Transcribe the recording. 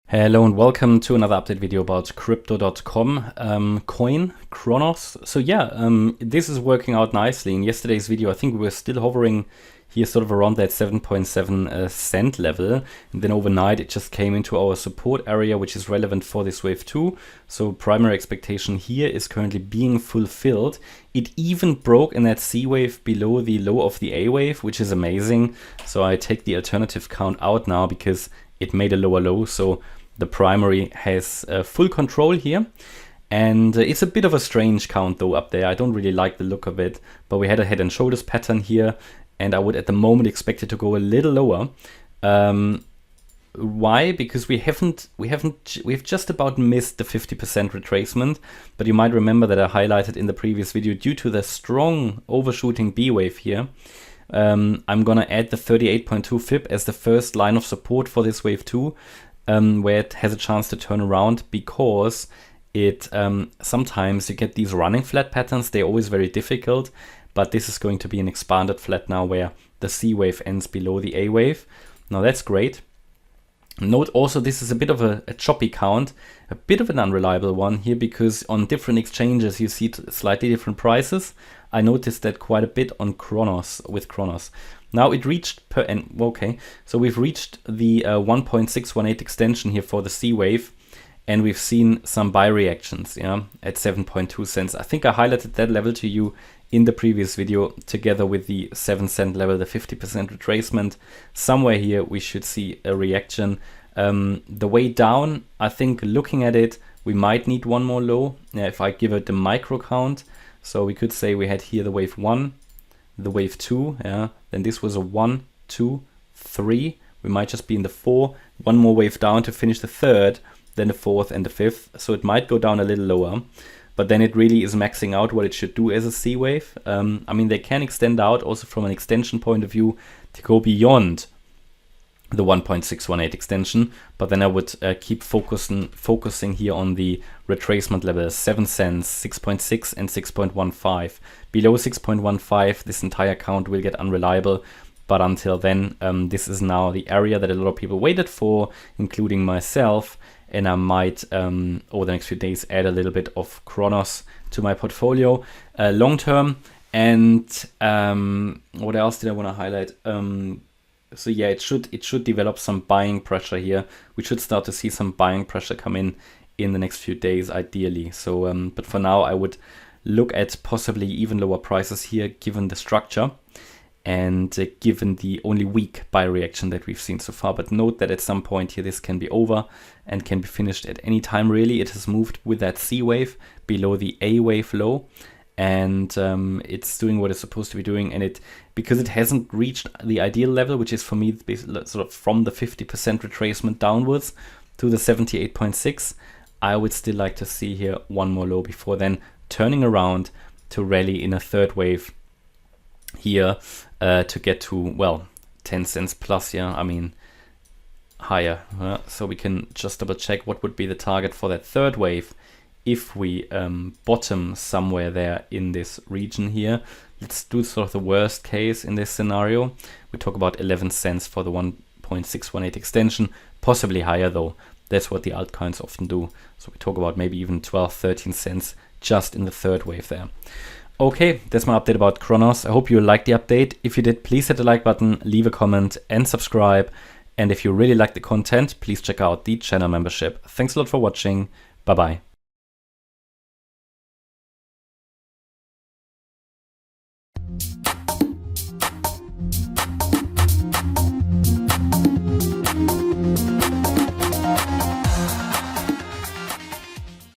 Hello and welcome to another update video about crypto.com coin Cronos. So yeah, this is working out nicely. In yesterday's video, I think we were still hovering here sort of around that 7.7 cent level. And then overnight, it just came into our support area, which is relevant for this wave 2. So primary expectation here is currently being fulfilled. It even broke in that C wave below the low of the A wave, which is amazing. So I take the alternative count out now because it made a lower low. So the primary has full control here, and it's a bit of a strange count though up there. I don't really like the look of it, but we had a head and shoulders pattern here, and I would at the moment expect it to go a little lower. Why? Because we've just about missed the 50% retracement, but you might remember that I highlighted in the previous video, due to the strong overshooting B wave here, I'm gonna add the 38.2 fib as the first line of support for this wave 2. Where it has a chance to turn around, because it sometimes you get these running flat patterns. They're always very difficult, but this is going to be an expanded flat now where the C wave ends below the A wave. Now that's great. Note also this is a bit of a choppy count, a bit of an unreliable one here, because on different exchanges you see slightly different prices. I noticed that quite a bit on Cronos, with Cronos. Now it reached so we've reached the 1.618 extension here for the C wave, and we've seen some buy reactions, at 7.2 cents. I think I highlighted that level to you in the previous video, together with the 7 cent level, the 50% retracement. Somewhere here we should see a reaction. The way down, I think looking at it, we might need one more low. If I give it the micro count, so we could say we had here the wave 1, the wave 2, then this was a 1, 2, 3. We might just be in the 4, one more wave down to finish the third, then the fourth and the fifth. So it might go down a little lower, but then it really is maxing out what it should do as a C wave. I mean, they can extend out also from an extension point of view to go beyond the 1.618 extension, but then I would keep focusing here on the retracement levels, 7 cents, 6.6 and 6.15. Below 6.15, this entire count will get unreliable, but until then, this is now the area that a lot of people waited for, including myself, and I might, over the next few days, add a little bit of Cronos to my portfolio long term. And what else did I want to highlight? So yeah, it should develop some buying pressure here. We should start to see some buying pressure come in the next few days, ideally. So, but for now, I would look at possibly even lower prices here, given the structure and given the only weak buy reaction that we've seen so far. But note that at some point here, this can be over and can be finished at any time, really. It has moved with that C wave below the A wave low, and it's doing what it's supposed to be doing. And because it hasn't reached the ideal level, which is for me sort of from the 50% retracement downwards to the 78.6, I would still like to see here one more low before then turning around to rally in a third wave here to get to, well, 10 cents plus, I mean higher. So we can just double check what would be the target for that third wave if we bottom somewhere there in this region here. Let's do sort of the worst case in this scenario. We talk about 11 cents for the 1.618 extension, possibly higher though. That's what the altcoins often do. So we talk about maybe even 12, 13 cents just in the third wave there. Okay, that's my update about Cronos. I hope you liked the update. If you did, please hit the like button, leave a comment and subscribe. And if you really like the content, please check out the channel membership. Thanks a lot for watching. Bye-bye.